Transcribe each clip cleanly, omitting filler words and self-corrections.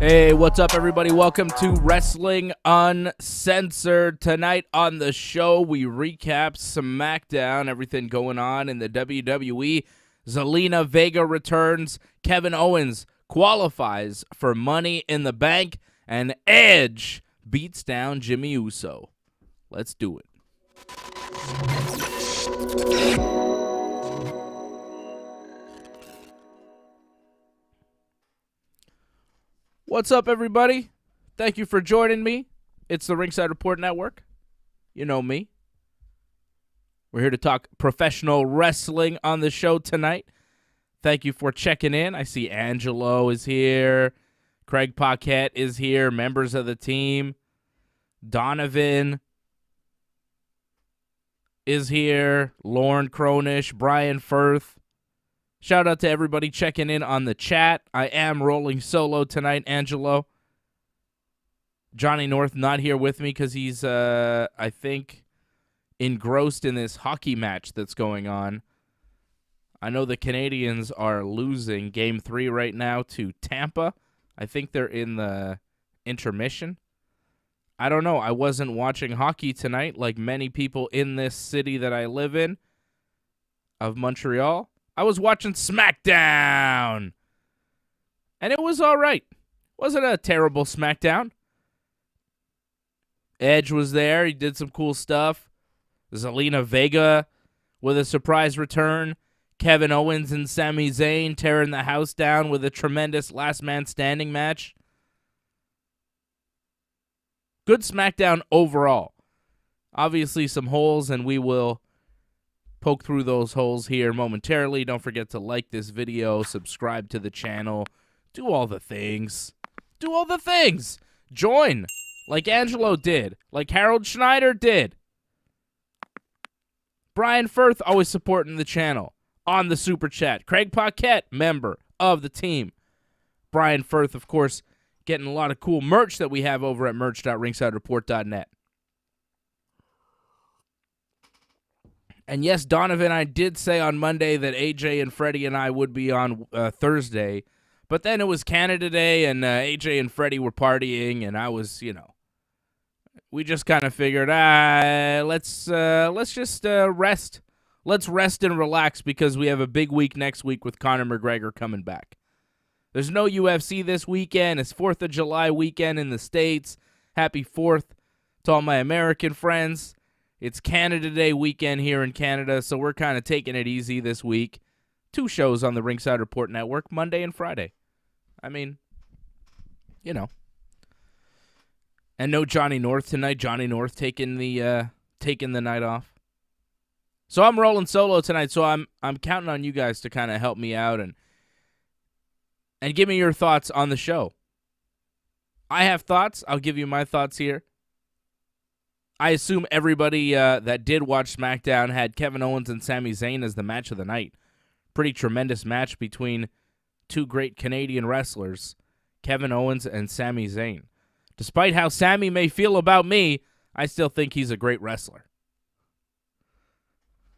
Hey, what's up, everybody? Welcome to Wrestling Uncensored. Tonight on the show, we recap Smackdown, everything going on in the WWE. Zelina Vega returns, Kevin Owens qualifies for Money in the Bank, and Edge beats down Jimmy Uso. Let's do it. What's up, everybody? Thank you for joining me. It's the Ringside Report Network. You know me. We're here to talk professional wrestling on the show tonight. Thank you for checking in. I see Angelo is here. Craig Paquette is here. Members of the team. Donovan is here. Lauren Cronish. Brian Firth. Shout out to everybody checking in on the chat. I am rolling solo tonight, Angelo. Johnny North not here with me because he's, I think, engrossed in this hockey match that's going on. I know the Canadians are losing Game 3 right now to Tampa. I think they're in the intermission. I don't know. I wasn't watching hockey tonight like many people in this city that I live in, of Montreal. I was watching Smackdown, and it was all right. Wasn't a terrible Smackdown. Edge was there. He did some cool stuff. Zelina Vega with a surprise return. Kevin Owens and Sami Zayn tearing the house down with a tremendous last man standing match. Good Smackdown overall. Obviously some holes, and we will poke through those holes here momentarily. Don't forget to like this video, subscribe to the channel, do all the things. Do all the things. Join, like Angelo did, like Harold Schneider did. Brian Firth always supporting the channel on the Super Chat. Craig Paquette, member of the team. Brian Firth, of course, getting a lot of cool merch that we have over at merch.ringsidereport.net. And yes, Donovan, I did say on Monday that AJ and Freddie and I would be on Thursday, but then it was Canada Day, and AJ and Freddie were partying, and I was, we just kind of figured, let's just rest. Let's rest and relax because we have a big week next week with Conor McGregor coming back. There's no UFC this weekend. It's 4th of July weekend in the States. Happy 4th to all my American friends. It's Canada Day weekend here in Canada, so we're kind of taking it easy this week. 2 shows on the Ringside Report Network, Monday and Friday. I mean, And no Johnny North tonight. Johnny North taking the night off. So I'm rolling solo tonight, so I'm counting on you guys to kind of help me out and give me your thoughts on the show. I have thoughts. I'll give you my thoughts here. I assume everybody that did watch SmackDown had Kevin Owens and Sami Zayn as the match of the night. Pretty tremendous match between 2 great Canadian wrestlers, Kevin Owens and Sami Zayn. Despite how Sami may feel about me, I still think he's a great wrestler.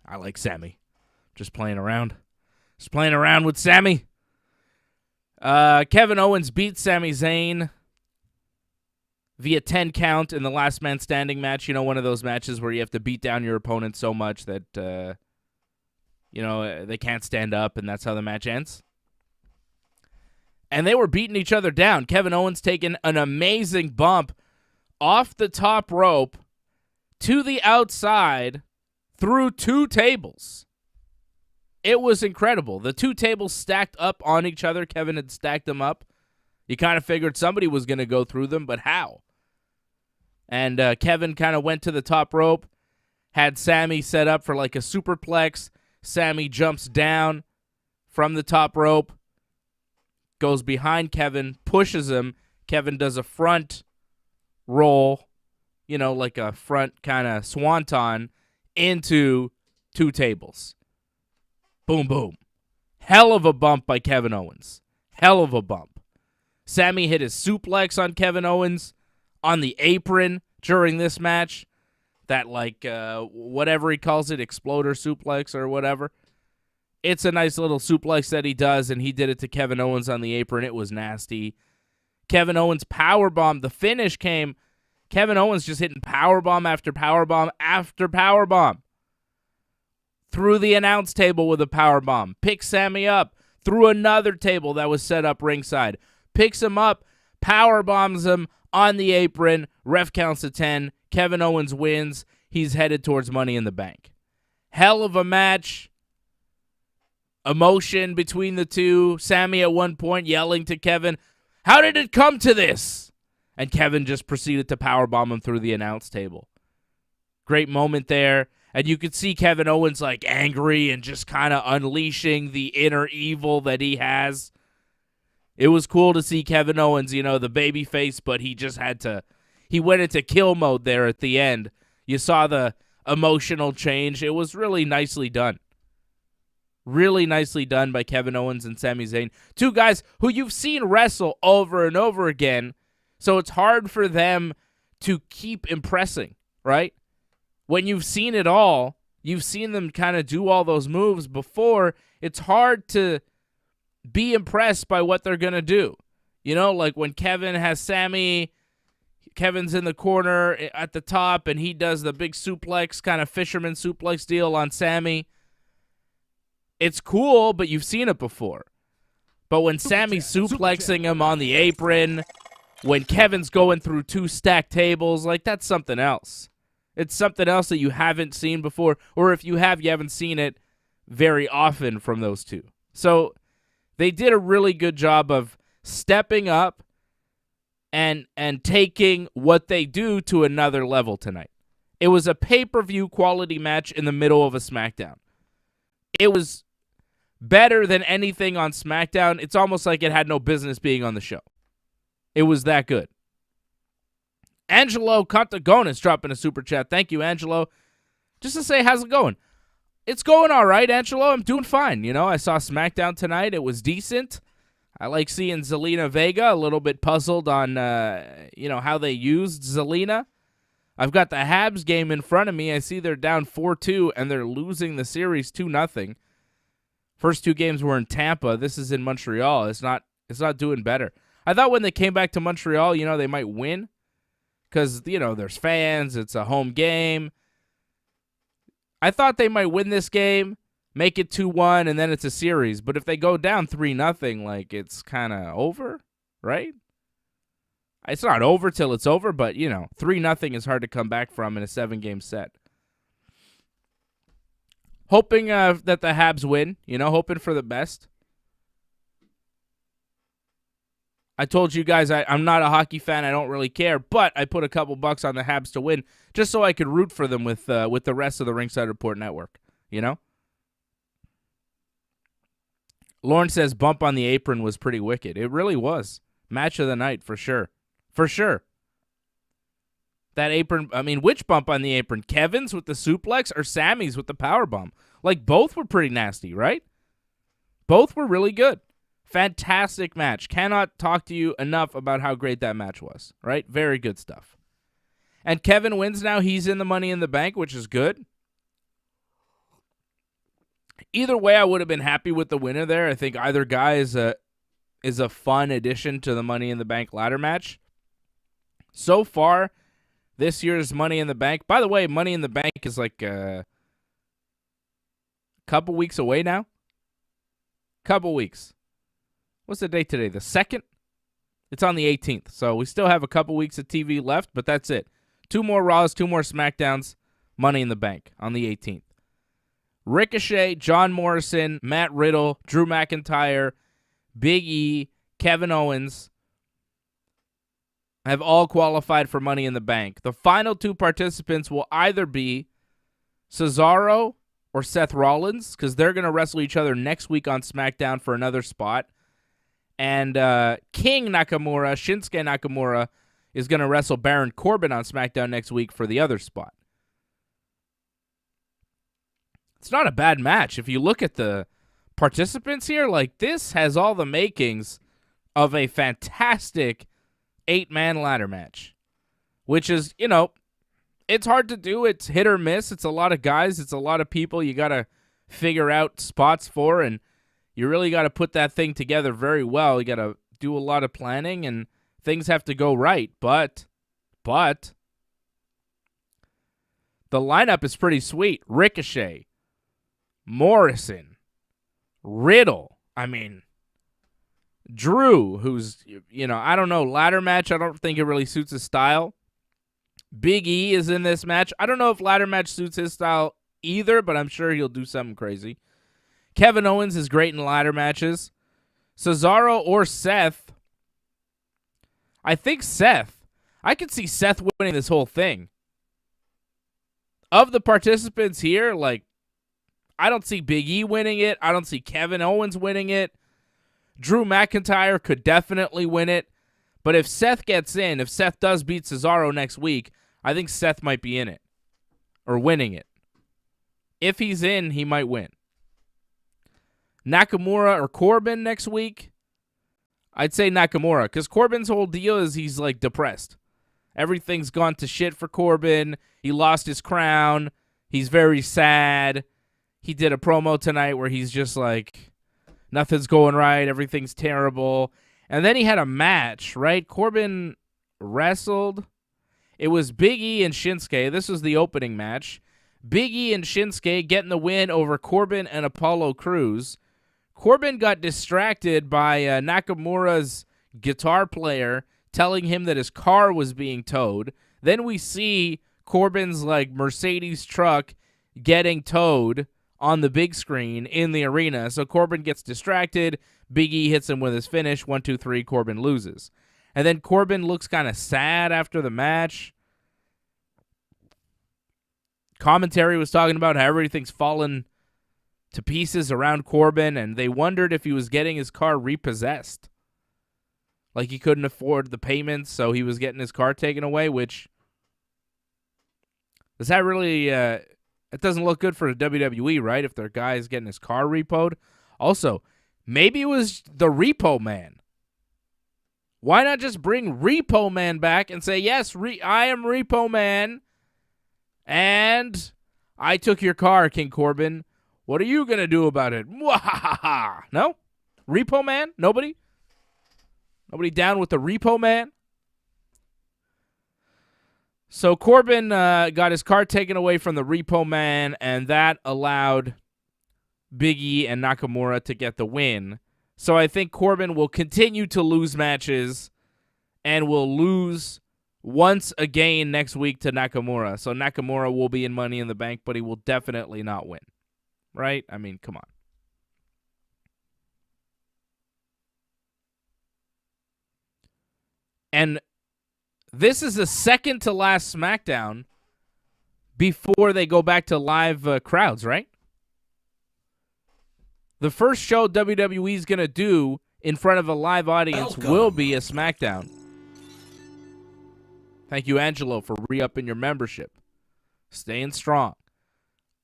I like Sami. Just playing around. Just playing around with Sami. Kevin Owens beat Sami Zayn via 10 count in the last man standing match. One of those matches where you have to beat down your opponent so much that, they can't stand up, and that's how the match ends. And they were beating each other down. Kevin Owens taking an amazing bump off the top rope to the outside through 2 tables. It was incredible. The 2 tables stacked up on each other. Kevin had stacked them up. You kind of figured somebody was going to go through them, but how? And Kevin kind of went to the top rope, had Sami set up for like a superplex. Sami jumps down from the top rope, goes behind Kevin, pushes him. Kevin does a front roll, like a front kind of swanton into 2 tables. Boom, boom. Hell of a bump by Kevin Owens. Hell of a bump. Sami hit his suplex on Kevin Owens on the apron during this match. That, whatever he calls it, exploder suplex or whatever. It's a nice little suplex that he does, and he did it to Kevin Owens on the apron. It was nasty. Kevin Owens powerbomb. The finish came, Kevin Owens just hitting powerbomb after powerbomb after powerbomb. Through the announce table with a powerbomb. Picks Sami up. Through another table that was set up ringside. Picks him up. Powerbombs him on the apron. Ref counts to 10. Kevin Owens wins. He's headed towards Money in the Bank. Hell of a match. Emotion between the two. Sami at one point yelling to Kevin, "How did it come to this?" And Kevin just proceeded to powerbomb him through the announce table. Great moment there. And you could see Kevin Owens like angry and just kind of unleashing the inner evil that he has. It was cool to see Kevin Owens, the baby face, but he went into kill mode there at the end. You saw the emotional change. It was really nicely done. Really nicely done by Kevin Owens and Sami Zayn. Two guys who you've seen wrestle over and over again, so it's hard for them to keep impressing, right? When you've seen it all, you've seen them kind of do all those moves before, it's hard to be impressed by what they're going to do. Like when Kevin has Sami, Kevin's in the corner at the top, and he does the big suplex, kind of fisherman suplex deal on Sami. It's cool, but you've seen it before. But when Sami's suplexing him on the apron, when Kevin's going through two stacked tables, like that's something else. It's something else that you haven't seen before, or if you have, you haven't seen it very often from those two. So they did a really good job of stepping up and taking what they do to another level tonight. It was a pay-per-view quality match in the middle of a SmackDown. It was better than anything on SmackDown. It's almost like it had no business being on the show. It was that good. Angelo Contagonis dropping a super chat. Thank you, Angelo. Just to say, how's it going? It's going all right, Angelo. I'm doing fine. I saw SmackDown tonight. It was decent. I like seeing Zelina Vega. A little bit puzzled on, how they used Zelina. I've got the Habs game in front of me. I see they're down 4-2, and they're losing the series 2-0. First two games were in Tampa. This is in Montreal. It's not doing better. I thought when they came back to Montreal, they might win. Because, there's fans. It's a home game. I thought they might win this game, make it 2-1, and then it's a series. But if they go down 3-0, it's kind of over, right? It's not over till it's over, but, 3-0 is hard to come back from in a 7-game set. Hoping that the Habs win, hoping for the best. I told you guys I'm not a hockey fan. I don't really care, but I put a couple bucks on the Habs to win just so I could root for them with the rest of the Ringside Report network, Lauren says bump on the apron was pretty wicked. It really was. Match of the night for sure. For sure. That apron, which bump on the apron? Kevin's with the suplex or Sami's with the powerbomb? Both were pretty nasty, right? Both were really good. Fantastic match. Cannot talk to you enough about how great that match was, right? Very good stuff. And Kevin wins now. He's in the Money in the Bank, which is good. Either way, I would have been happy with the winner there. I think either guy is a fun addition to the Money in the Bank ladder match. So far, this year's Money in the Bank. By the way, Money in the Bank is a couple weeks away now. Couple weeks. What's the date today? The 2nd? It's on the 18th. So we still have a couple weeks of TV left, but that's it. 2 more Raws, 2 more SmackDowns, Money in the Bank on the 18th. Ricochet, John Morrison, Matt Riddle, Drew McIntyre, Big E, Kevin Owens have all qualified for Money in the Bank. The final 2 participants will either be Cesaro or Seth Rollins, because they're going to wrestle each other next week on SmackDown for another spot. And King Nakamura, Shinsuke Nakamura, is going to wrestle Baron Corbin on SmackDown next week for the other spot. It's not a bad match. If you look at the participants here, this has all the makings of a fantastic 8-man ladder match, which is, it's hard to do. It's hit or miss. It's a lot of guys. It's a lot of people you got to figure out spots for, and you really got to put that thing together very well. You got to do a lot of planning, and things have to go right. But the lineup is pretty sweet. Ricochet, Morrison, Riddle. I mean, Drew, who's, I don't know, ladder match. I don't think it really suits his style. Big E is in this match. I don't know if ladder match suits his style either, but I'm sure he'll do something crazy. Kevin Owens is great in ladder matches. Cesaro or Seth. I think Seth. I could see Seth winning this whole thing. Of the participants here, I don't see Big E winning it. I don't see Kevin Owens winning it. Drew McIntyre could definitely win it. But if Seth gets in, if Seth does beat Cesaro next week, I think Seth might be in it. Or winning it. If he's in, he might win. Nakamura or Corbin next week? I'd say Nakamura, because Corbin's whole deal is he's, depressed. Everything's gone to shit for Corbin. He lost his crown. He's very sad. He did a promo tonight where he's just nothing's going right. Everything's terrible. And then he had a match, right? Corbin wrestled. It was Big E and Shinsuke. This was the opening match. Big E and Shinsuke getting the win over Corbin and Apollo Crews. Corbin got distracted by Nakamura's guitar player telling him that his car was being towed. Then we see Corbin's Mercedes truck getting towed on the big screen in the arena. So Corbin gets distracted. Big E hits him with his finish. 1, 2, 3. Corbin loses. And then Corbin looks kind of sad after the match. Commentary was talking about how everything's fallen to pieces around Corbin, and they wondered if he was getting his car repossessed. He couldn't afford the payments, so he was getting his car taken away, which... Does that really... it doesn't look good for the WWE, right? If their guy is getting his car repoed. Also, maybe it was the Repo Man. Why not just bring Repo Man back and say, yes, I am Repo Man, and I took your car, King Corbin. What are you going to do about it? Mwahaha. No? Repo Man? Nobody? Nobody down with the Repo Man? So Corbin got his car taken away from the Repo Man, and that allowed Big E and Nakamura to get the win. So I think Corbin will continue to lose matches and will lose once again next week to Nakamura. So Nakamura will be in Money in the Bank, but he will definitely not win. Right? I mean, come on. And this is the second to last SmackDown before they go back to live crowds, right? The first show WWE is going to do in front of a live audience will be a SmackDown. Thank you, Angelo, for re-upping your membership. Staying strong.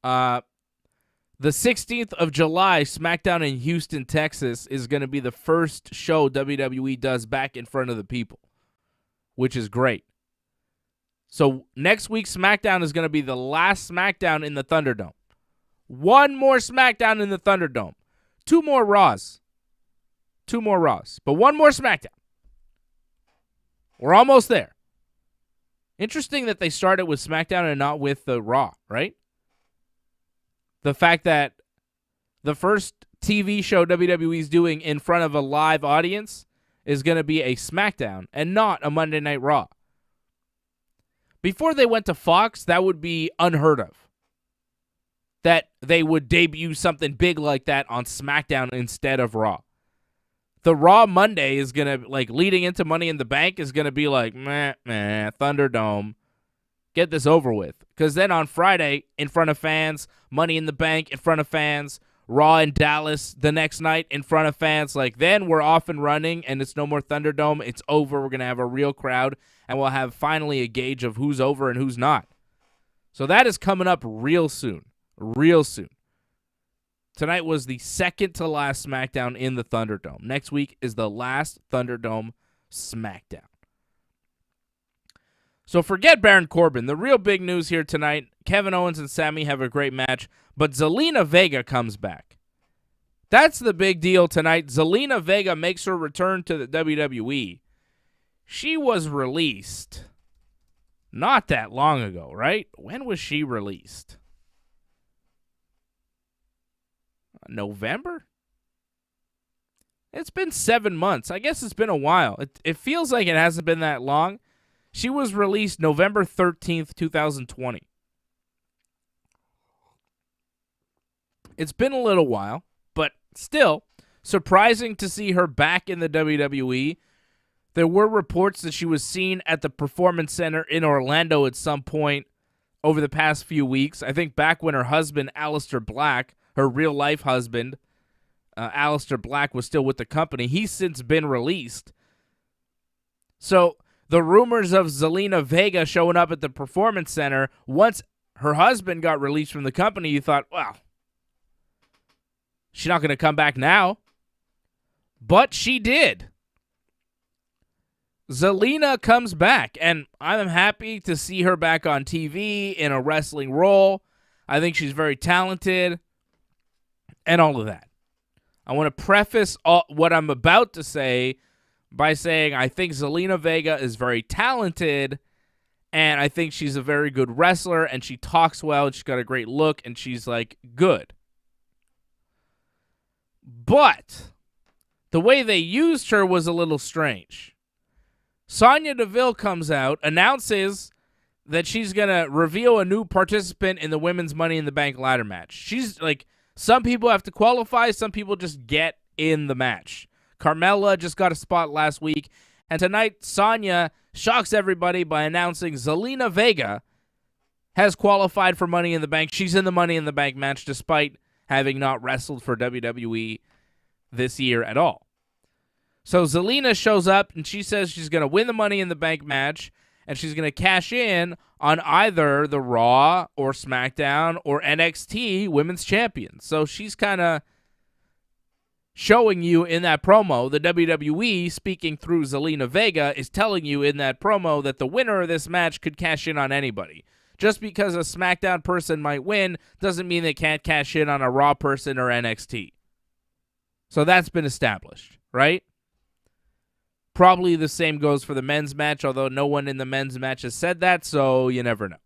The 16th of July, SmackDown in Houston, Texas, is going to be the first show WWE does back in front of the people, which is great. So next week's SmackDown is going to be the last SmackDown in the Thunderdome. One more SmackDown in the Thunderdome. 2 more Raws. 2 more Raws. But 1 more SmackDown. We're almost there. Interesting that they started with SmackDown and not with the Raw, right? The fact that the first TV show WWE's doing in front of a live audience is going to be a SmackDown and not a Monday Night Raw. Before they went to Fox, that would be unheard of. That they would debut something big like that on SmackDown instead of Raw. The Raw Monday is going to, leading into Money in the Bank is going to be meh, Thunderdome. Get this over with. Because then on Friday, in front of fans, Money in the Bank in front of fans, Raw in Dallas the next night in front of fans. Then we're off and running, and it's no more Thunderdome. It's over. We're going to have a real crowd, and we'll have finally a gauge of who's over and who's not. So that is coming up real soon. Real soon. Tonight was the second to last SmackDown in the Thunderdome. Next week is the last Thunderdome SmackDown. So forget Baron Corbin. The real big news here tonight, Kevin Owens and Sami have a great match, but Zelina Vega comes back. That's the big deal tonight. Zelina Vega makes her return to the WWE. she was released not that long ago, right? When was she released? November? It's been 7 months. I guess it's been a while. It feels like it hasn't been that long. She was released November 13th, 2020. It's been a little while, but still surprising to see her back in the WWE. There were reports that she was seen at the Performance Center in Orlando at some point over the past few weeks. I think back when her husband, Aleister Black, her real-life husband, Aleister Black, was still with the company. He's since been released. So the rumors of Zelina Vega showing up at the Performance Center, once her husband got released from the company, you thought, well, she's not going to come back now. But she did. Zelina comes back, and I'm happy to see her back on TV in a wrestling role. I think she's very talented and all of that. I want to preface what I'm about to say by saying I think Zelina Vega is very talented, and I think she's a very good wrestler, and she talks well, and she's got a great look, and she's, like, good. But the way they used her was a little strange. Sonya Deville comes out, announces that she's going to reveal a new participant in the Women's Money in the Bank ladder match. She's like, some people have to qualify, some people just get in the match. Carmella just got a spot last week, and tonight Sonya shocks everybody by announcing Zelina Vega has qualified for Money in the Bank. She's in the Money in the Bank match despite having not wrestled for WWE this year at all. So Zelina shows up, and she says she's going to win the Money in the Bank match, and she's going to cash in on either the Raw or SmackDown or NXT Women's Champions. So she's kind of showing you in that promo, the WWE, speaking through Zelina Vega, is telling you in that promo that the winner of this match could cash in on anybody. Just because a SmackDown person might win doesn't mean they can't cash in on a Raw person or NXT. So that's been established, right? Probably the same goes for the men's match, although no one in the men's match has said that, so you never know.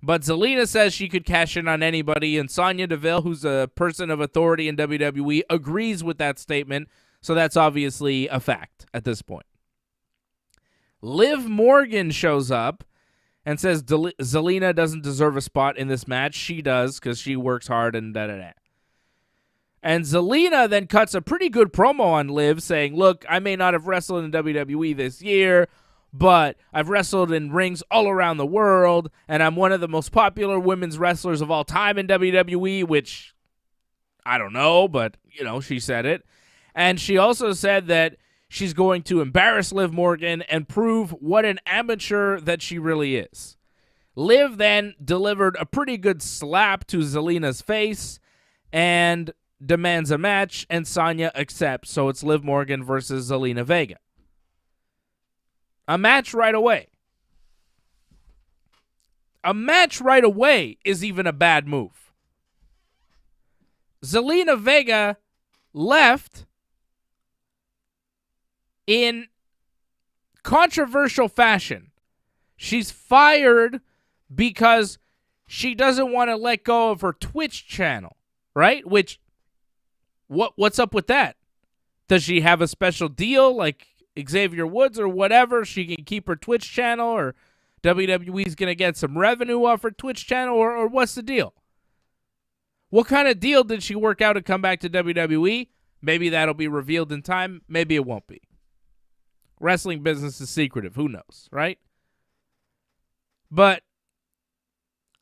But Zelina says she could cash in on anybody, and Sonya Deville, who's a person of authority in WWE, agrees with that statement, so that's obviously a fact at this point. Liv Morgan shows up and says Zelina doesn't deserve a spot in this match. She does, because she works hard and da-da-da. And Zelina then cuts a pretty good promo on Liv saying, look, I may not have wrestled in WWE this year, but I've wrestled in rings all around the world, and I'm one of the most popular women's wrestlers of all time in WWE, which I don't know, but, you know, she said it. And she also said that she's going to embarrass Liv Morgan and prove what an amateur that she really is. Liv then delivered a pretty good slap to Zelina's face and demands a match, and Sonya accepts. So it's Liv Morgan versus Zelina Vega. A match right away. A match right away is even a bad move. Zelina Vega left in controversial fashion. She's fired because she doesn't want to let go of her Twitch channel, right? Which, what's up with that? Does she have a special deal like Xavier Woods or whatever? She can keep her Twitch channel, or WWE's going to get some revenue off her Twitch channel, or what's the deal? What kind of deal did she work out to come back to WWE? Maybe that'll be revealed in time. Maybe it won't be. Wrestling business is secretive. Who knows, right? But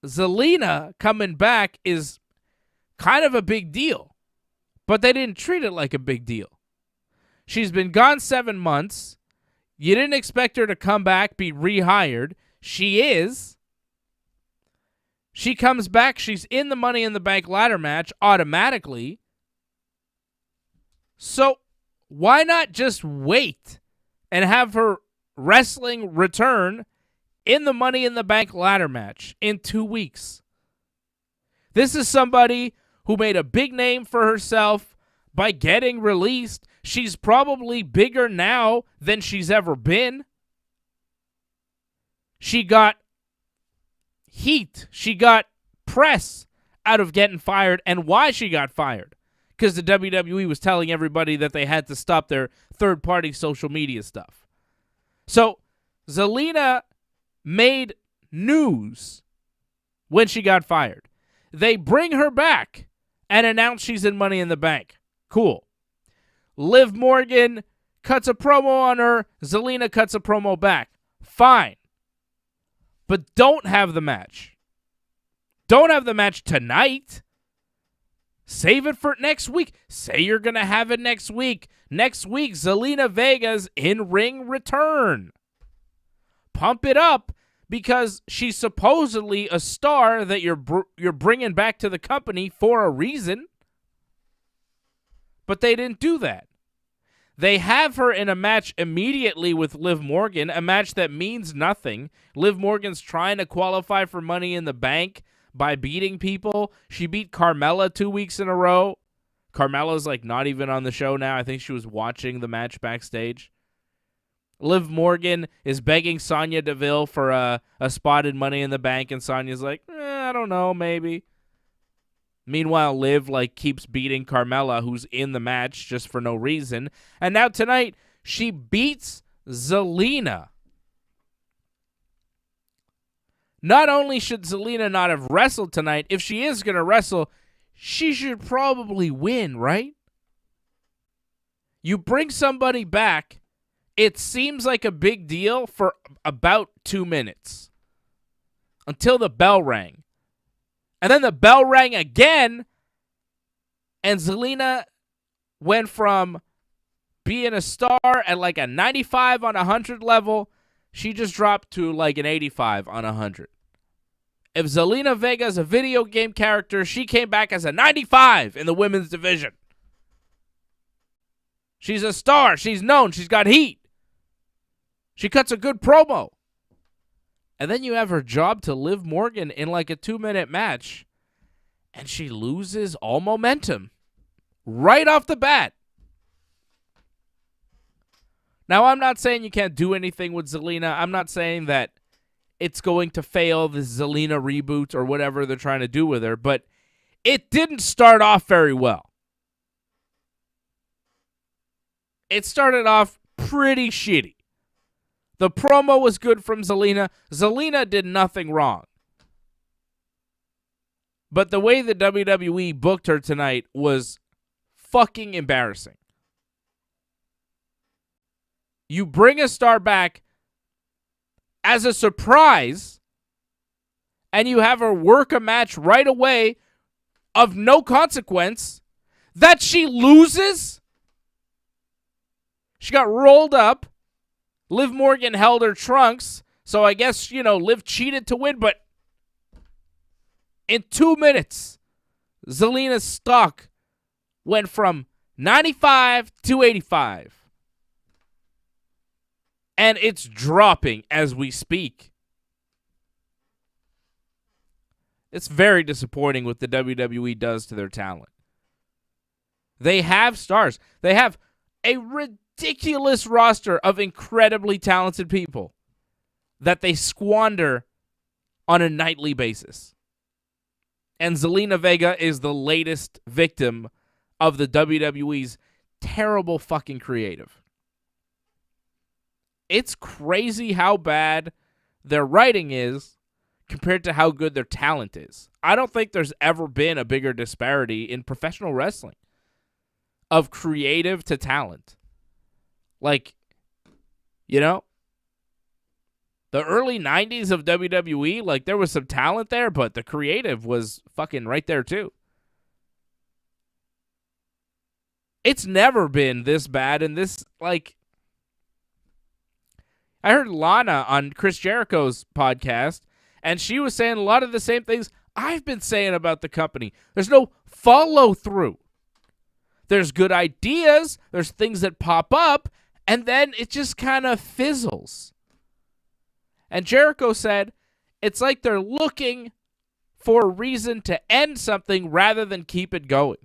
Zelina coming back is kind of a big deal. But they didn't treat it like a big deal. She's been gone 7 months. You didn't expect her to come back, be rehired. She is. She comes back. She's in the Money in the Bank ladder match automatically. So why not just wait and have her wrestling return in the Money in the Bank ladder match in 2 weeks? This is somebody who made a big name for herself by getting released. She's probably bigger now than she's ever been. She got heat. She got press out of getting fired, and why she got fired. Because the WWE was telling everybody that they had to stop their third-party social media stuff. So, Zelina made news when she got fired. They bring her back and announce she's in Money in the Bank. Cool. Liv Morgan cuts a promo on her. Zelina cuts a promo back. Fine. But don't have the match. Don't have the match tonight. Save it for next week. Say you're going to have it next week. Next week, Zelina Vega's in-ring return. Pump it up because she's supposedly a star that you're bringing back to the company for a reason. But they didn't do that. They have her in a match immediately with Liv Morgan, a match that means nothing. Liv Morgan's trying to qualify for Money in the Bank by beating people. She beat Carmella 2 weeks in a row. Carmella's like not even on the show now. I think she was watching the match backstage. Liv Morgan is begging Sonya Deville for a spot in Money in the Bank, and Sonya's like, I don't know, maybe. Meanwhile, Liv keeps beating Carmella, who's in the match just for no reason. And now tonight, she beats Zelina. Not only should Zelina not have wrestled tonight, if she is going to wrestle, she should probably win, right? You bring somebody back, it seems like a big deal for about 2 minutes. Until the bell rang. And then the bell rang again, and Zelina went from being a star at a 95 on 100 level, she just dropped to an 85 on 100. If Zelina Vega is a video game character, she came back as a 95 in the women's division. She's a star. She's known. She's got heat. She cuts a good promo. And then you have her job to Liv Morgan in a 2-minute match, and she loses all momentum right off the bat. Now, I'm not saying you can't do anything with Zelina. I'm not saying that it's going to fail, the Zelina reboot or whatever they're trying to do with her, but it didn't start off very well. It started off pretty shitty. The promo was good from Zelina. Zelina did nothing wrong. But the way the WWE booked her tonight was fucking embarrassing. You bring a star back as a surprise, and you have her work a match right away of no consequence that she loses? She got rolled up. Liv Morgan held her trunks, so I guess, Liv cheated to win, but in 2 minutes, Zelina's stock went from 95 to 85. And it's dropping as we speak. It's very disappointing what the WWE does to their talent. They have stars. They have a ridiculous roster of incredibly talented people that they squander on a nightly basis. And Zelina Vega is the latest victim of the WWE's terrible fucking creative. It's crazy how bad their writing is compared to how good their talent is. I don't think there's ever been a bigger disparity in professional wrestling of creative to talent. The early 90s of WWE, there was some talent there, but the creative was fucking right there too. It's never been this bad, and this, I heard Lana on Chris Jericho's podcast, and she was saying a lot of the same things I've been saying about the company. There's no follow-through. There's good ideas, there's things that pop up, and then it just kind of fizzles. And Jericho said, it's like they're looking for a reason to end something rather than keep it going.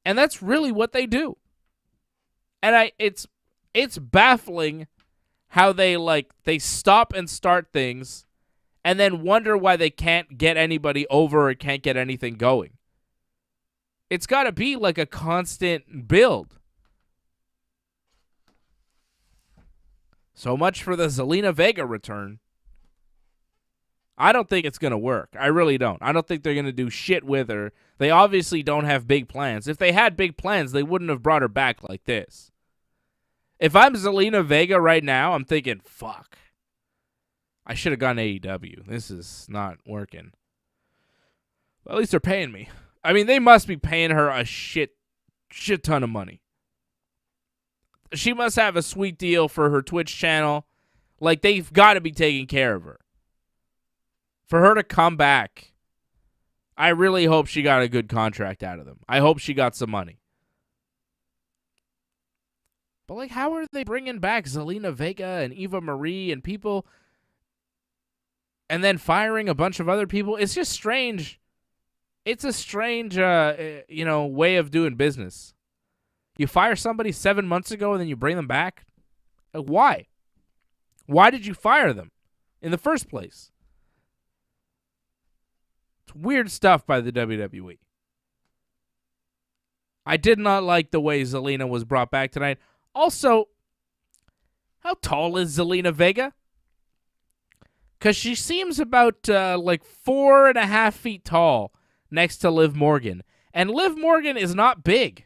And that's really what they do. And it's baffling how they stop and start things and then wonder why they can't get anybody over or can't get anything going. It's got to be like a constant build. So much for the Zelina Vega return. I don't think it's going to work. I really don't. I don't think they're going to do shit with her. They obviously don't have big plans. If they had big plans, they wouldn't have brought her back like this. If I'm Zelina Vega right now, I'm thinking, fuck. I should have gone AEW. This is not working. Well, at least they're paying me. I mean, they must be paying her a shit ton of money. She must have a sweet deal for her Twitch channel. Like, they've got to be taking care of her. For her to come back, I really hope she got a good contract out of them. I hope she got some money. But, like, how are they bringing back Zelina Vega and Eva Marie and people and then firing a bunch of other people? It's just strange. It's a strange, way of doing business. You fire somebody 7 months ago and then you bring them back? Why? Why did you fire them in the first place? It's weird stuff by the WWE. I did not like the way Zelina was brought back tonight. Also, how tall is Zelina Vega? Because she seems about 4.5 feet tall next to Liv Morgan. And Liv Morgan is not big.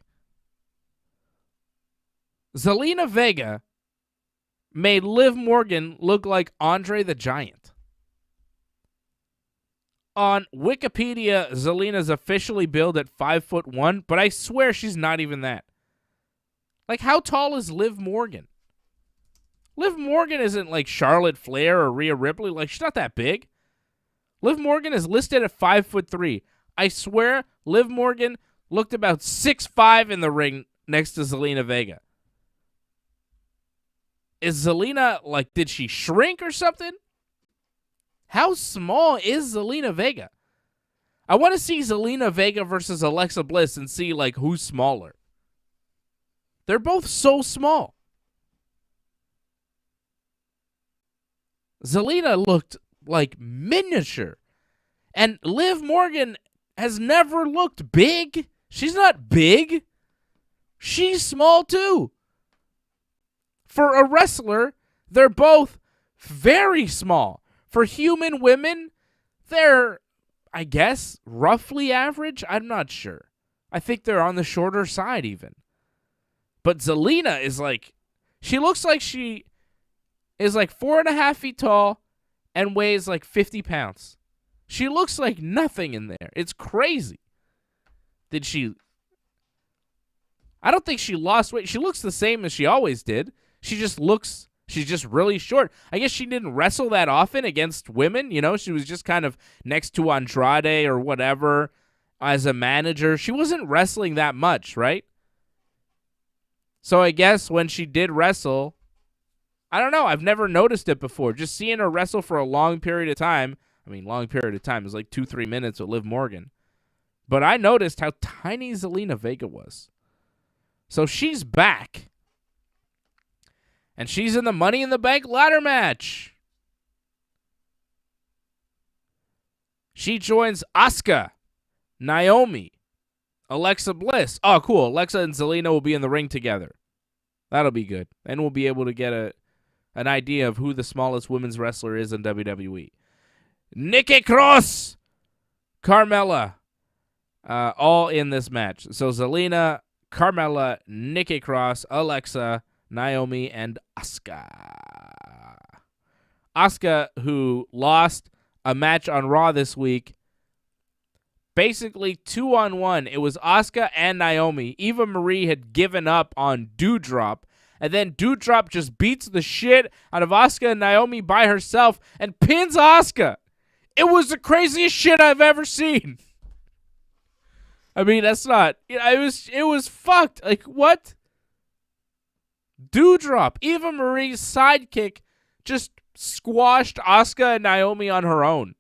Zelina Vega made Liv Morgan look like Andre the Giant. On Wikipedia, Zelina's officially billed at 5'1", but I swear she's not even that. Like, how tall is Liv Morgan? Liv Morgan isn't like Charlotte Flair or Rhea Ripley. Like, she's not that big. Liv Morgan is listed at 5'3". I swear, Liv Morgan looked about 6'5" in the ring next to Zelina Vega. Is Zelina, did she shrink or something? How small is Zelina Vega? I want to see Zelina Vega versus Alexa Bliss and see, who's smaller. They're both so small. Zelina looked like miniature. And Liv Morgan has never looked big. She's not big. She's small too. For a wrestler, they're both very small. For human women, they're, I guess, roughly average. I'm not sure. I think they're on the shorter side even. But Zelina is she looks like she is 4.5 feet tall and weighs 50 pounds. She looks like nothing in there. It's crazy. I don't think she lost weight. She looks the same as she always did. She's just really short. I guess she didn't wrestle that often against women. She was just kind of next to Andrade or whatever as a manager. She wasn't wrestling that much, right? So I guess when she did wrestle, I don't know. I've never noticed it before. Just seeing her wrestle for a long period of time. I mean, long period of time is 2-3 minutes with Liv Morgan. But I noticed how tiny Zelina Vega was. So she's back. And she's in the Money in the Bank ladder match. She joins Asuka, Naomi, Alexa Bliss. Oh, cool. Alexa and Zelina will be in the ring together. That'll be good. And we'll be able to get an idea of who the smallest women's wrestler is in WWE. Nikki Cross, Carmella, all in this match. So Zelina, Carmella, Nikki Cross, Alexa, Naomi, and Asuka. Asuka, who lost a match on Raw this week, basically 2-on-1. It was Asuka and Naomi. Eva Marie had given up on Doudrop, and then Doudrop just beats the shit out of Asuka and Naomi by herself and pins Asuka. It was the craziest shit I've ever seen. I mean, that's not... It was fucked. What? Doudrop, Eva Marie's sidekick, just squashed Asuka and Naomi on her own.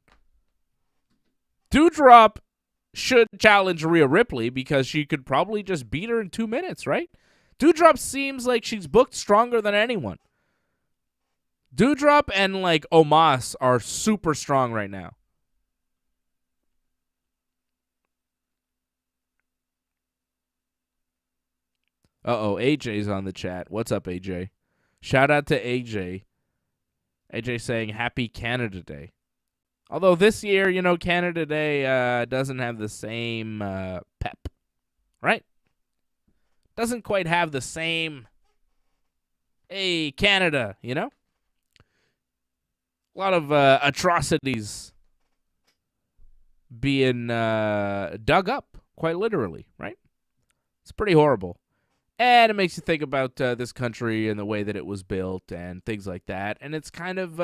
Doudrop should challenge Rhea Ripley because she could probably just beat her in 2 minutes, right? Doudrop seems like she's booked stronger than anyone. Doudrop and, like, Omos are super strong right now. Uh-oh, AJ's on the chat. What's up, AJ? Shout out to AJ. AJ saying Happy Canada Day. Although this year, you know, Canada Day doesn't have the same pep, right? Doesn't quite have the same, hey, Canada, you know? A lot of atrocities being dug up, quite literally, right? It's pretty horrible. And it makes you think about this country and the way that it was built and things like that. And it's kind of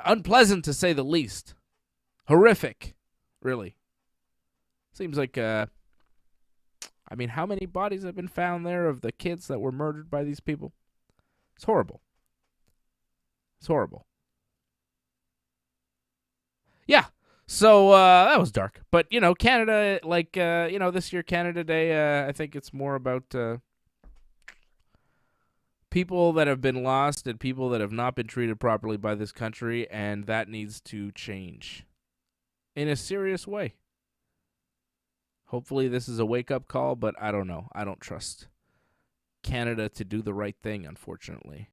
unpleasant, to say the least. Horrific, really. Seems like, I mean, how many bodies have been found there of the kids that were murdered by these people? It's horrible. It's horrible. Yeah. So that was dark. But, you know, Canada, like, you know, this year, Canada Day, I think it's more about people that have been lost and people that have not been treated properly by this country, and that needs to change in a serious way. Hopefully this is a wake-up call, but I don't know. I don't trust Canada to do the right thing, unfortunately.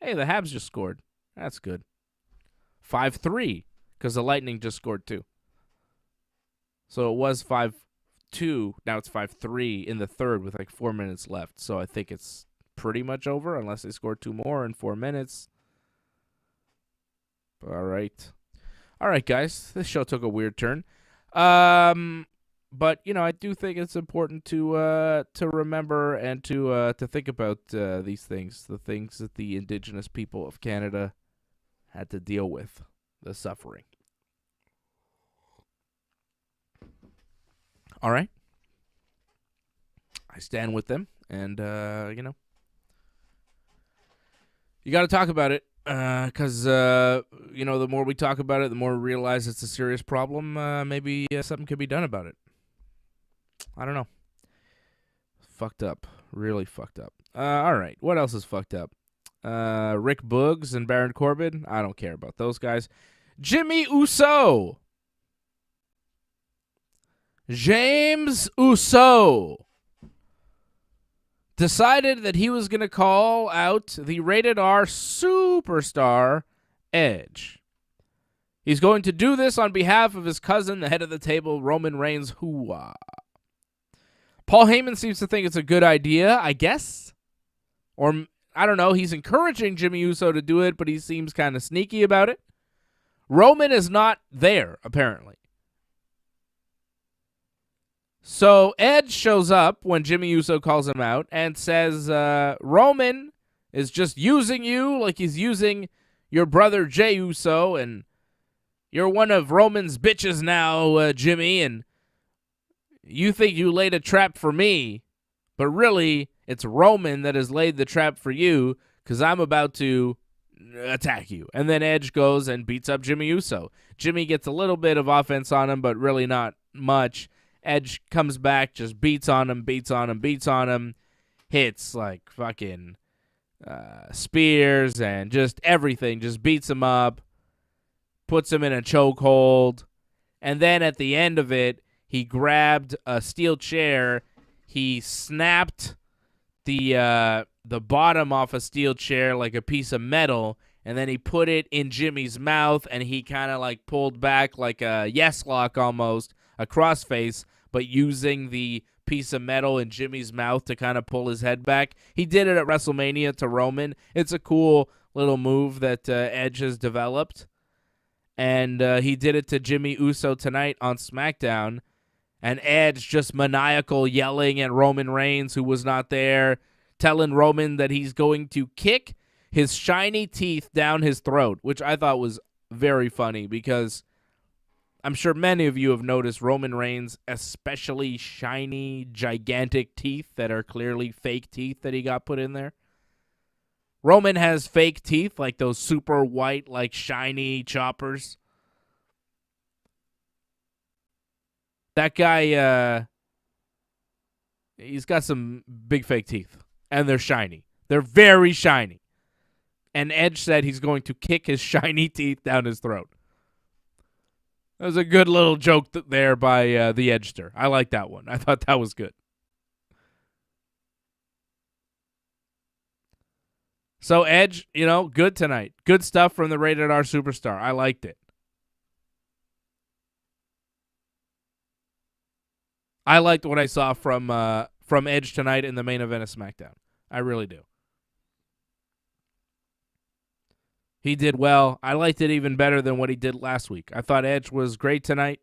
Hey, the Habs just scored. That's good. 5-3, because the Lightning just scored 2. So it was 5-2. Now it's 5-3 in the third with like 4 minutes left. So I think it's pretty much over unless they score 2 more in 4 minutes. All right. All right, guys. This show took a weird turn. But, you know, I do think it's important to remember and to think about these things, the things that the Indigenous people of Canada had to deal with, the suffering. All right. I stand with them, and, you know, you got to talk about it because, you know, the more we talk about it, the more we realize it's a serious problem. Maybe something could be done about it. I don't know. Fucked up. Really fucked up. All right. What else is fucked up? Rick Boogs and Baron Corbin. I don't care about those guys. Jimmy Uso. James Uso decided that he was going to call out the rated R superstar Edge. He's going to do this on behalf of his cousin, the head of the table, Roman Reigns. Hooah. Paul Heyman seems to think it's a good idea, I guess. Or, I don't know, he's encouraging Jimmy Uso to do it, but he seems kind of sneaky about it. Roman is not there, apparently. So Edge shows up when Jimmy Uso calls him out and says, Roman is just using you like he's using your brother Jey Uso, and you're one of Roman's bitches now, Jimmy, and you think you laid a trap for me, but really it's Roman that has laid the trap for you because I'm about to attack you. And then Edge goes and beats up Jimmy Uso. Jimmy gets a little bit of offense on him, but really not much. Edge comes back, just beats on him, hits like fucking spears and just everything, just beats him up, puts him in a chokehold, and then at the end of it, he grabbed a steel chair, he snapped the bottom off a steel chair like a piece of metal, and then he put it in Jimmy's mouth, and he kind of like pulled back like a yes lock almost, a crossface, but using the piece of metal in Jimmy's mouth to kind of pull his head back. He did it at WrestleMania to Roman. It's a cool little move that Edge has developed. And he did it to Jimmy Uso tonight on SmackDown. And Edge just maniacal yelling at Roman Reigns, who was not there, telling Roman that he's going to kick his shiny teeth down his throat, which I thought was very funny because I'm sure many of you have noticed Roman Reigns' especially shiny, gigantic teeth that are clearly fake teeth that he got put in there. Roman has fake teeth, like those super white, like shiny choppers. That guy, he's got some big fake teeth, and they're shiny. They're very shiny. And Edge said he's going to kick his shiny teeth down his throat. That was a good little joke there by the Edgester. I like that one. I thought that was good. So Edge, good tonight. Good stuff from the Rated R Superstar. I liked it. I liked what I saw from Edge tonight in the main event of SmackDown. I really do. He did well. I liked it even better than what he did last week. I thought Edge was great tonight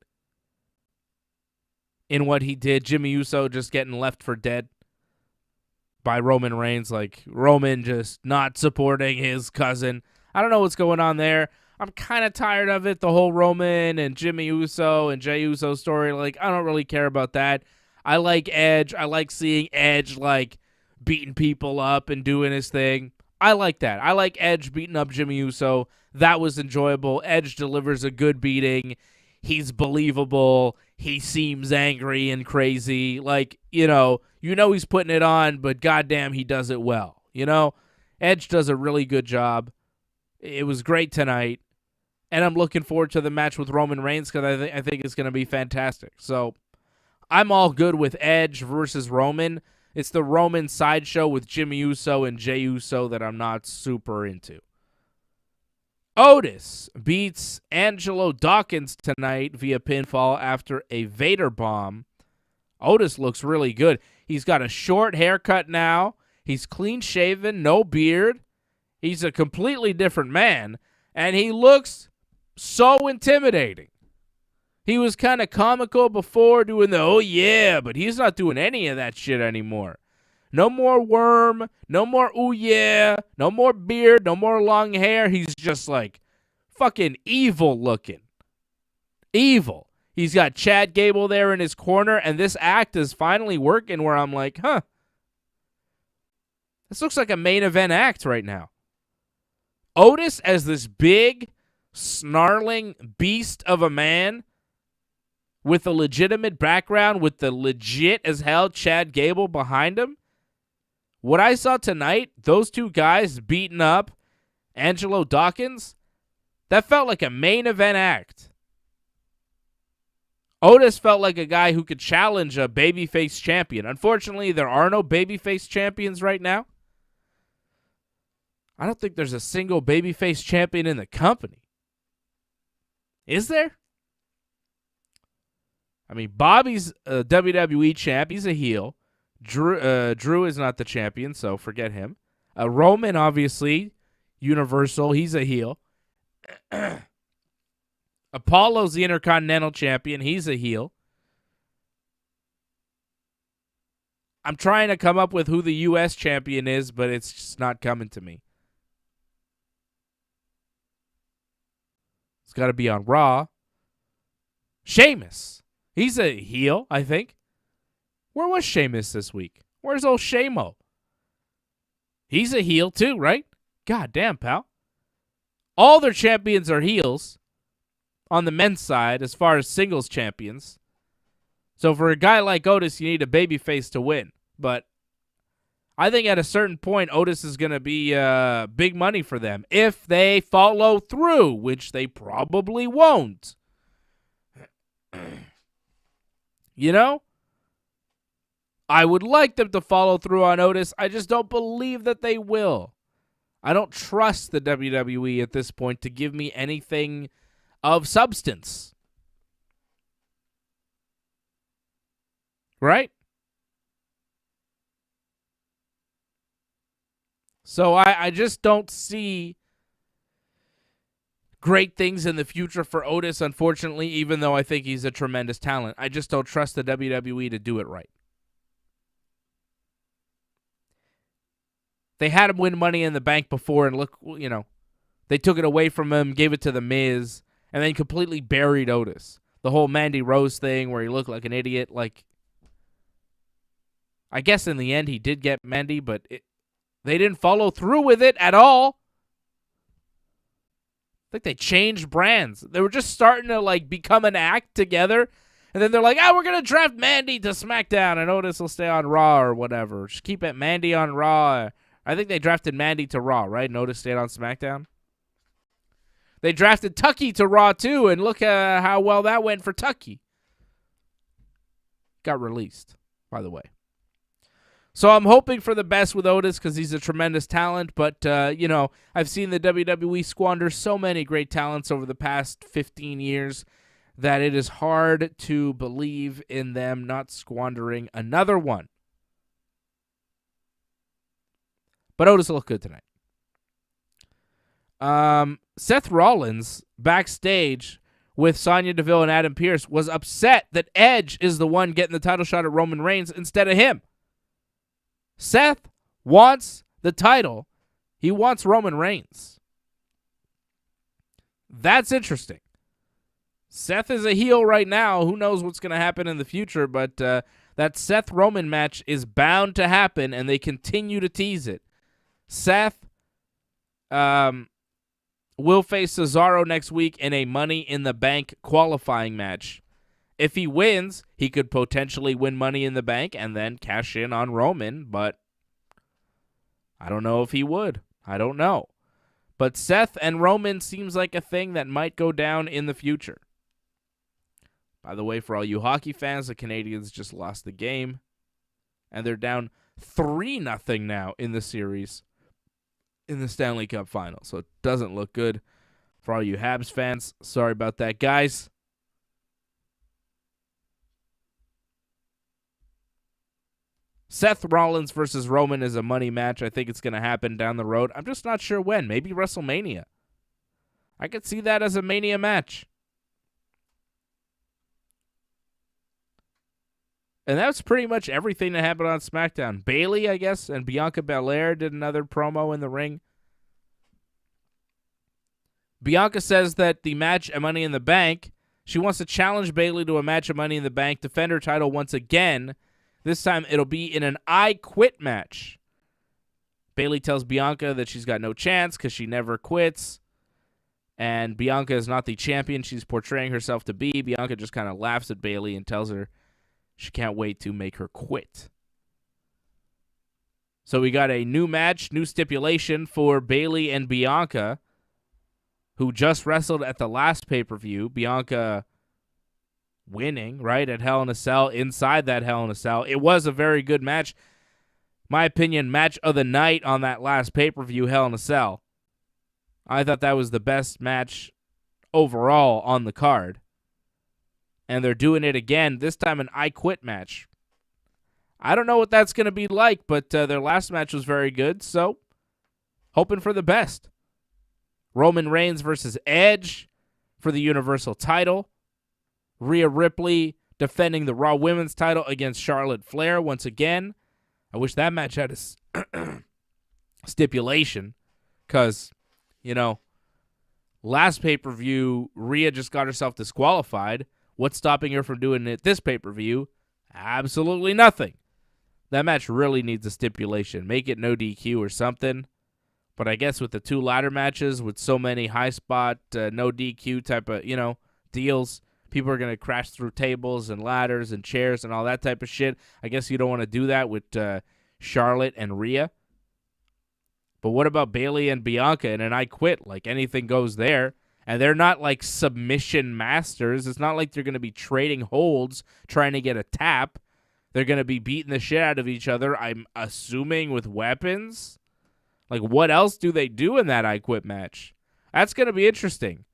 in what he did. Jimmy Uso just getting left for dead by Roman Reigns. Like, Roman just not supporting his cousin. I don't know what's going on there. I'm kind of tired of it, the whole Roman and Jimmy Uso and Jey Uso story. Like, I don't really care about that. I like Edge. I like seeing Edge, like, beating people up and doing his thing. I like that. I like Edge beating up Jimmy Uso. That was enjoyable. Edge delivers a good beating. He's believable. He seems angry and crazy. Like, he's putting it on, but goddamn, he does it well. Edge does a really good job. It was great tonight. And I'm looking forward to the match with Roman Reigns because I think it's going to be fantastic. So I'm all good with Edge versus Roman. It's the Roman sideshow with Jimmy Uso and Jey Uso that I'm not super into. Otis beats Angelo Dawkins tonight via pinfall after a Vader bomb. Otis looks really good. He's got a short haircut now. He's clean shaven, no beard. He's a completely different man, and he looks so intimidating. He was kind of comical before doing the, oh yeah, but he's not doing any of that shit anymore. No more worm, no more ooh yeah, no more beard, no more long hair. He's just like fucking evil looking. Evil. He's got Chad Gable there in his corner, and this act is finally working where I'm like, this looks like a main event act right now. Otis as this big, snarling beast of a man with a legitimate background, with the legit as hell Chad Gable behind him. What I saw tonight, those two guys beating up Angelo Dawkins, that felt like a main event act. Otis felt like a guy who could challenge a babyface champion. Unfortunately, there are no babyface champions right now. I don't think there's a single babyface champion in the company. Is there? I mean, Bobby's a WWE champ. He's a heel. Drew is not the champion, so forget him. Roman, obviously, Universal. He's a heel. Apollo's the Intercontinental champion. He's a heel. I'm trying to come up with who the U.S. champion is, but it's just not coming to me. It's got to be on Raw. Sheamus. He's a heel, I think. Where was Sheamus this week? Where's old Shamo? He's a heel too, right? God damn, pal. All their champions are heels on the men's side as far as singles champions. So for a guy like Otis, you need a babyface to win. But I think at a certain point, Otis is going to be big money for them if they follow through, which they probably won't. I would like them to follow through on Otis. I just don't believe that they will. I don't trust the WWE at this point to give me anything of substance. Right? So I just don't see great things in the future for Otis, unfortunately, even though I think he's a tremendous talent. I just don't trust the WWE to do it right. They had him win Money in the Bank before, and look, they took it away from him, gave it to The Miz, and then completely buried Otis. The whole Mandy Rose thing where he looked like an idiot. Like, I guess in the end he did get Mandy, but they didn't follow through with it at all. I think they changed brands. They were just starting to become an act together, And then they're like, we're going to draft Mandy to SmackDown, and Otis will stay on Raw or whatever. Just keep it Mandy on Raw. I think they drafted Mandy to Raw, right? And Otis stayed on SmackDown. They drafted Tucky to Raw, too, and look how well that went for Tucky. Got released, by the way. So I'm hoping for the best with Otis because he's a tremendous talent. But, I've seen the WWE squander so many great talents over the past 15 years that it is hard to believe in them not squandering another one. But Otis will look good tonight. Seth Rollins, backstage with Sonya Deville and Adam Pearce, was upset that Edge is the one getting the title shot at Roman Reigns instead of him. Seth wants the title. He wants Roman Reigns. That's interesting. Seth is a heel right now. Who knows what's going to happen in the future, but that Seth-Roman match is bound to happen, and they continue to tease it. Seth will face Cesaro next week in a Money in the Bank qualifying match. If he wins, he could potentially win Money in the Bank and then cash in on Roman, but I don't know if he would. I don't know. But Seth and Roman seems like a thing that might go down in the future. By the way, for all you hockey fans, the Canadians just lost the game, and they're down 3-0 now in the series in the Stanley Cup final. So it doesn't look good for all you Habs fans. Sorry about that, guys. Seth Rollins versus Roman is a money match. I think it's going to happen down the road. I'm just not sure when. Maybe WrestleMania. I could see that as a Mania match. And that's pretty much everything that happened on SmackDown. Bayley, I guess, and Bianca Belair did another promo in the ring. Bianca says that the match at Money in the Bank, she wants to challenge Bayley to a match at Money in the Bank, defend her title once again. This time it'll be in an I Quit match. Bayley tells Bianca that she's got no chance because she never quits. And Bianca is not the champion she's portraying herself to be. Bianca just kind of laughs at Bayley and tells her she can't wait to make her quit. So we got a new match, new stipulation for Bayley and Bianca, who just wrestled at the last pay-per-view. Bianca winning, right, at Hell in a Cell, inside that Hell in a Cell. It was a very good match. My opinion, match of the night on that last pay-per-view, Hell in a Cell. I thought that was the best match overall on the card. And they're doing it again, this time an I Quit match. I don't know what that's going to be like, but their last match was very good, so hoping for the best. Roman Reigns versus Edge for the Universal title. Rhea Ripley defending the Raw Women's title against Charlotte Flair once again. I wish that match had a stipulation because, last pay-per-view, Rhea just got herself disqualified. What's stopping her from doing it this pay-per-view? Absolutely nothing. That match really needs a stipulation. Make it no DQ or something. But I guess with the two ladder matches, with so many high spot, no DQ type of, deals, people are going to crash through tables and ladders and chairs and all that type of shit. I guess you don't want to do that with Charlotte and Rhea. But what about Bayley and Bianca in an I Quit? Like, anything goes there. And they're not like submission masters. It's not like they're going to be trading holds trying to get a tap. They're going to be beating the shit out of each other, I'm assuming, with weapons. Like, what else do they do in that I Quit match? That's going to be interesting.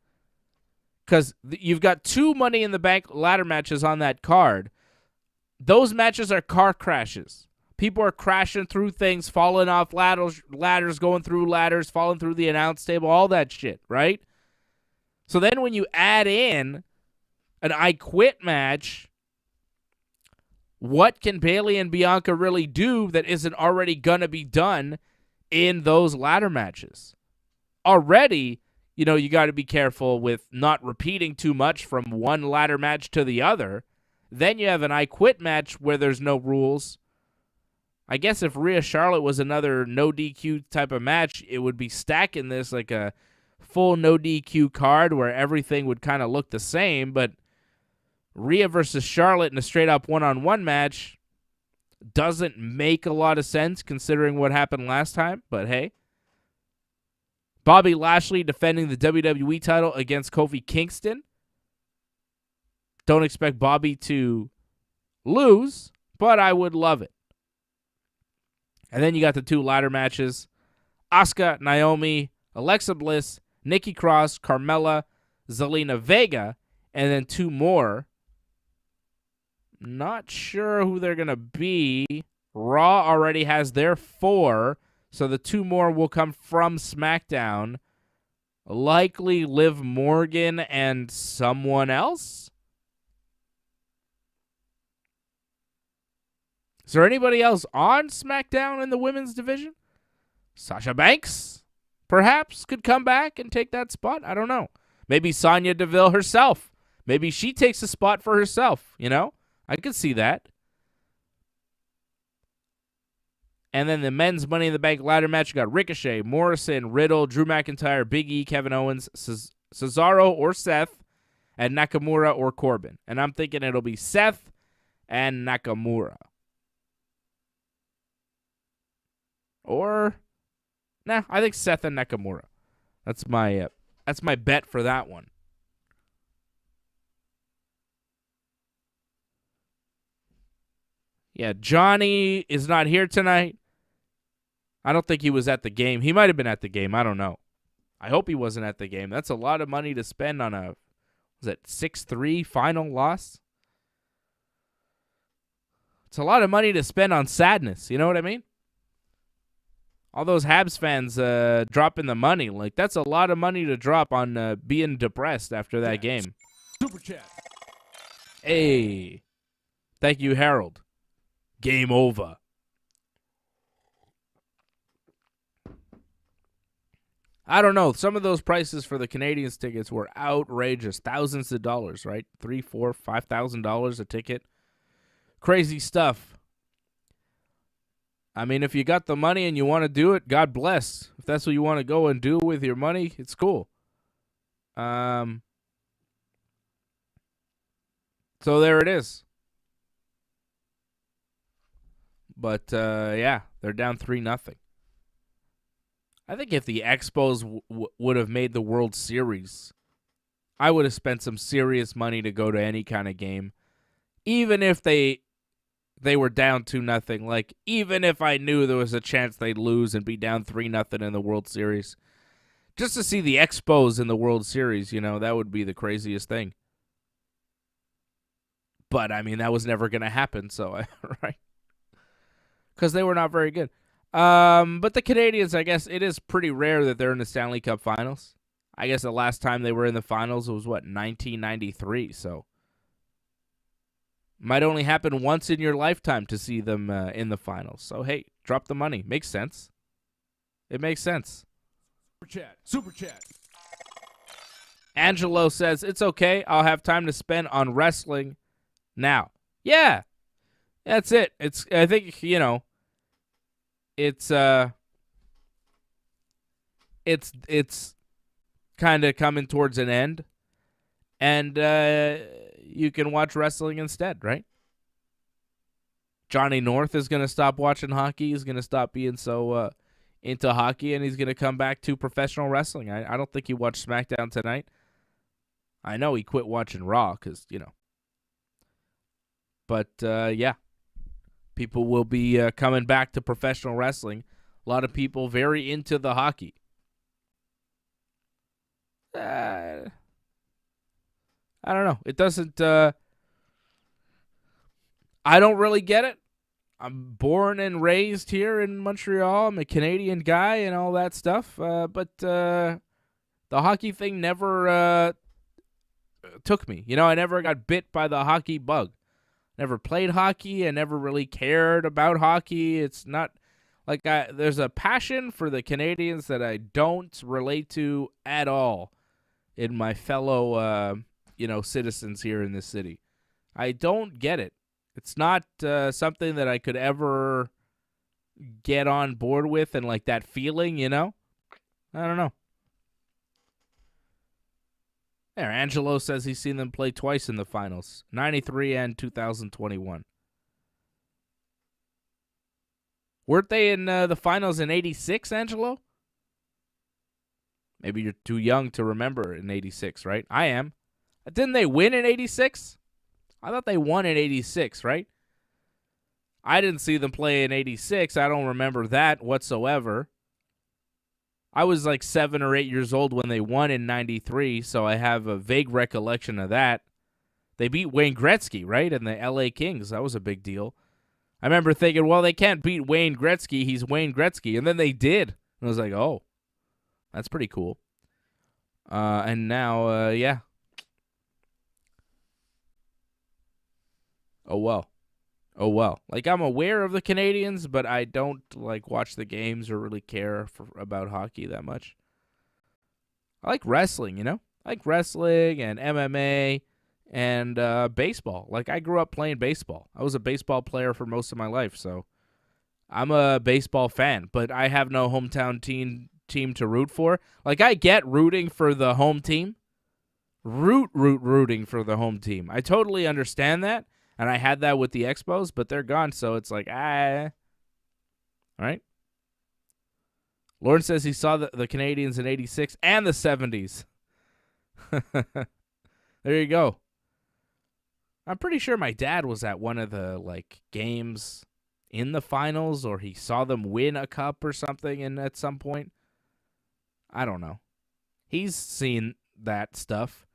Because you've got two Money in the Bank ladder matches on that card. Those matches are car crashes. People are crashing through things, falling off ladders, going through ladders, falling through the announce table, all that shit, right? So then when you add in an I Quit match, what can Bayley and Bianca really do that isn't already going to be done in those ladder matches? Already, you got to be careful with not repeating too much from one ladder match to the other. Then you have an I Quit match where there's no rules. I guess if Rhea Charlotte was another no DQ type of match, it would be stacking this like a full no DQ card where everything would kind of look the same, but Rhea versus Charlotte in a straight-up one-on-one match doesn't make a lot of sense considering what happened last time, but hey. Bobby Lashley defending the WWE title against Kofi Kingston. Don't expect Bobby to lose, but I would love it. And then you got the 2 ladder matches. Asuka, Naomi, Alexa Bliss, Nikki Cross, Carmella, Zelina Vega, and then 2 more. Not sure who they're going to be. Raw already has their 4, so the 2 more will come from SmackDown. Likely Liv Morgan and someone else? Is there anybody else on SmackDown in the women's division? Sasha Banks, perhaps, could come back and take that spot. I don't know. Maybe Sonya Deville herself. Maybe she takes a spot for herself, you know? I could see that. And then the men's Money in the Bank ladder match, you got Ricochet, Morrison, Riddle, Drew McIntyre, Big E, Kevin Owens, Cesaro or Seth, and Nakamura or Corbin. And I'm thinking it'll be Seth and Nakamura. Or, nah, I think Seth and Nakamura. That's my bet for that one. Yeah, Johnny is not here tonight. I don't think he was at the game. He might have been at the game. I don't know. I hope he wasn't at the game. That's a lot of money to spend on a, was it 6-3 final loss? It's a lot of money to spend on sadness. You know what I mean? All those Habs fans dropping the money. Like, that's a lot of money to drop on being depressed after that game. Super chat. Hey. Thank you, Harold. Game over. I don't know. Some of those prices for the Canadians tickets were outrageous. Thousands of dollars, right? $3,000, $4,000, $5,000 a ticket. Crazy stuff. I mean, if you got the money and you want to do it, God bless. If that's what you want to go and do with your money, it's cool. So there it is. But, yeah, they're down 3-0. I think if the Expos would have made the World Series, I would have spent some serious money to go to any kind of game. Even if they were down 2-0. Like, even if I knew there was a chance they'd lose and be down 3-0 in the World Series. Just to see the Expos in the World Series, you know, that would be the craziest thing. But, I mean, that was never going to happen, so, right? Because they were not very good. But the Canadians, I guess, it is pretty rare that they're in the Stanley Cup Finals. I guess the last time they were in the finals was, 1993, so. Might only happen once in your lifetime to see them in the finals. So, hey, drop the money. Makes sense. It makes sense. Super chat. Super chat. Angelo says, it's okay. I'll have time to spend on wrestling now. Yeah. That's it. I think, you know, it's kind of coming towards an end. And you can watch wrestling instead, right? Johnny North is going to stop watching hockey. He's going to stop being so into hockey, and he's going to come back to professional wrestling. I don't think he watched SmackDown tonight. I know he quit watching Raw because, you know. But, yeah. People will be coming back to professional wrestling. A lot of people very into the hockey. I don't know. It doesn't... I don't really get it. I'm born and raised here in Montreal. I'm a Canadian guy and all that stuff. But the hockey thing never took me. You know, I never got bit by the hockey bug. Never played hockey. I never really cared about hockey. It's not like there's a passion for the Canadians that I don't relate to at all in my fellow, citizens here in this city. I don't get it. It's not something that I could ever get on board with and like that feeling, you know? I don't know. There, Angelo says he's seen them play twice in the finals, 93 and 2021. Weren't they in the finals in 86, Angelo? Maybe you're too young to remember in 86, right? I am. Didn't they win in 86? I thought they won in 86, right? I didn't see them play in 86. I don't remember that whatsoever. I was like 7 or 8 years old when they won in 93, so I have a vague recollection of that. They beat Wayne Gretzky, right, and the LA Kings. That was a big deal. I remember thinking, well, they can't beat Wayne Gretzky. He's Wayne Gretzky. And then they did. And I was like, oh, that's pretty cool. And now, yeah. Oh, well. Oh, well. Like, I'm aware of the Canadians, but I don't, like, watch the games or really care about hockey that much. I like wrestling, you know? I like wrestling and MMA and baseball. Like, I grew up playing baseball. I was a baseball player for most of my life, so I'm a baseball fan. But I have no hometown team to root for. Like, I get rooting for the home team. Rooting for the home team. I totally understand that. And I had that with the Expos, but they're gone, so it's like, All right? Lauren says he saw the Canadians in 86 and the 70s. There you go. I'm pretty sure my dad was at one of the, like, games in the finals, or he saw them win a cup or something at some point. I don't know. He's seen that stuff.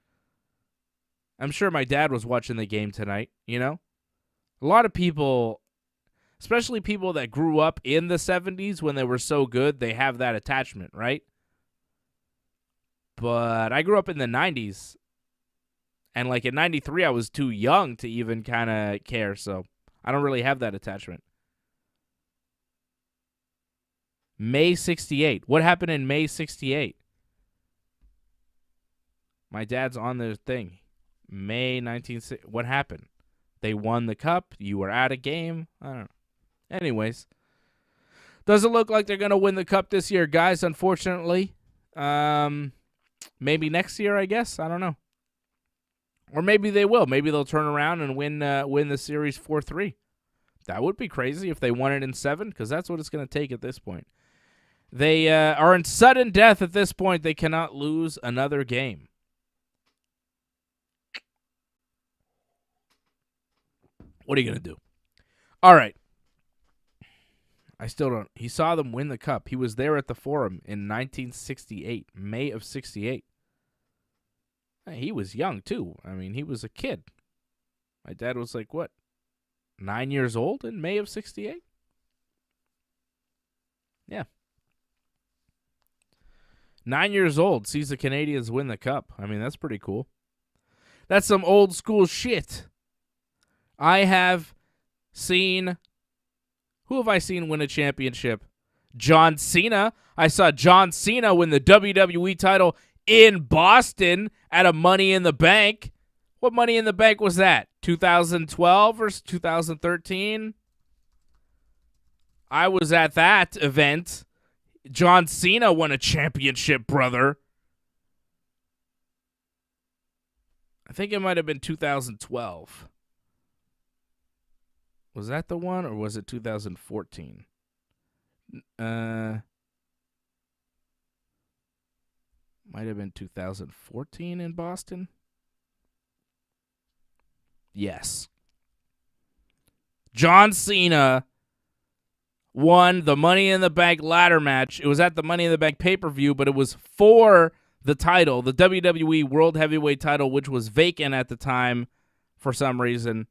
I'm sure my dad was watching the game tonight, you know? A lot of people, especially people that grew up in the 70s when they were so good, they have that attachment, right? But I grew up in the 90s, and like in 93, I was too young to even kind of care, so I don't really have that attachment. May 68. What happened in May 68? My dad's on the thing. May 1960. What happened? They won the cup. You were at a game. I don't know. Anyways, doesn't look like they're going to win the cup this year, guys, unfortunately. Maybe next year, I guess. I don't know. Or maybe they will. Maybe they'll turn around and win the series 4-3. That would be crazy if they won it in 7, because that's what it's going to take at this point. They are in sudden death at this point. They cannot lose another game. What are you going to do? All right. I still don't. He saw them win the cup. He was there at the Forum in 1968, May of 68. He was young, too. I mean, he was a kid. My dad was like, what, 9 years old in May of 68? Yeah. 9 years old, sees the Canadians win the cup. I mean, that's pretty cool. That's some old school shit. I have seen... Who have I seen win a championship? John Cena. I saw John Cena win the WWE title in Boston at a Money in the Bank. What Money in the Bank was that? 2012 or 2013? I was at that event. John Cena won a championship, brother. I think it might have been 2012. Was that the one, or was it 2014? Might have been 2014 in Boston. Yes. John Cena won the Money in the Bank ladder match. It was at the Money in the Bank pay-per-view, but it was for the title, the WWE World Heavyweight title, which was vacant at the time for some reason.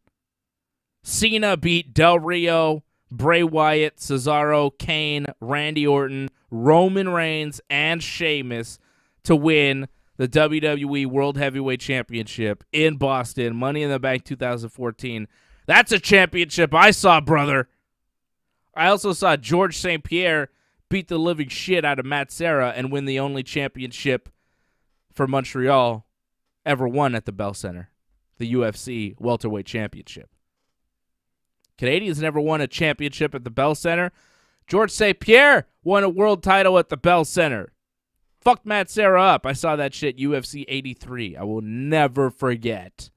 Cena beat Del Rio, Bray Wyatt, Cesaro, Kane, Randy Orton, Roman Reigns, and Sheamus to win the WWE World Heavyweight Championship in Boston, Money in the Bank 2014. That's a championship I saw, brother. I also saw George St. Pierre beat the living shit out of Matt Serra and win the only championship for Montreal ever won at the Bell Center, the UFC Welterweight Championship. Canadians never won a championship at the Bell Center. George St. Pierre won a world title at the Bell Center fucked Matt Serra up. I saw that shit UFC 83. I will never forget.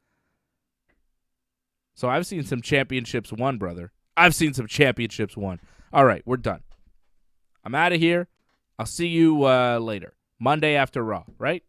So I've seen some championships won, brother. I've seen some championships won. All right, we're done. I'm out of here. I'll see you later. Monday after Raw, right?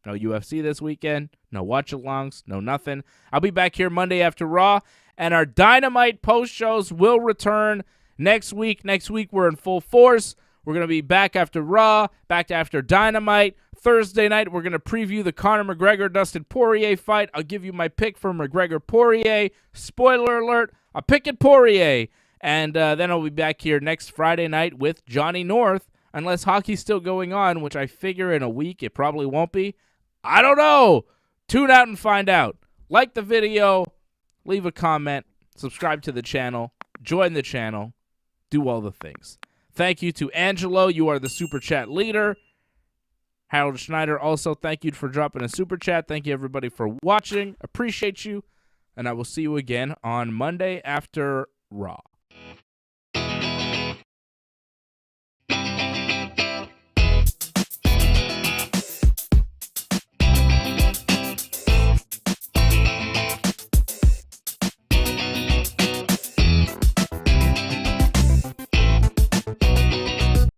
No UFC this weekend. No watch-alongs. No nothing. I'll be back here Monday after Raw. And our Dynamite post-shows will return next week. Next week, we're in full force. We're going to be back after Raw, back after Dynamite. Thursday night, we're going to preview the Conor McGregor-Dustin Poirier fight. I'll give you my pick for McGregor-Poirier. Spoiler alert, I'm picking Poirier. And then I'll be back here next Friday night with Johnny North, unless hockey's still going on, which I figure in a week it probably won't be. I don't know. Tune out and find out. Like the video, leave a comment, subscribe to the channel, join the channel, do all the things. Thank you to Angelo. You are the Super Chat leader. Harold Schneider, also thank you for dropping a Super Chat. Thank you, everybody, for watching. Appreciate you. And I will see you again on Monday after Raw.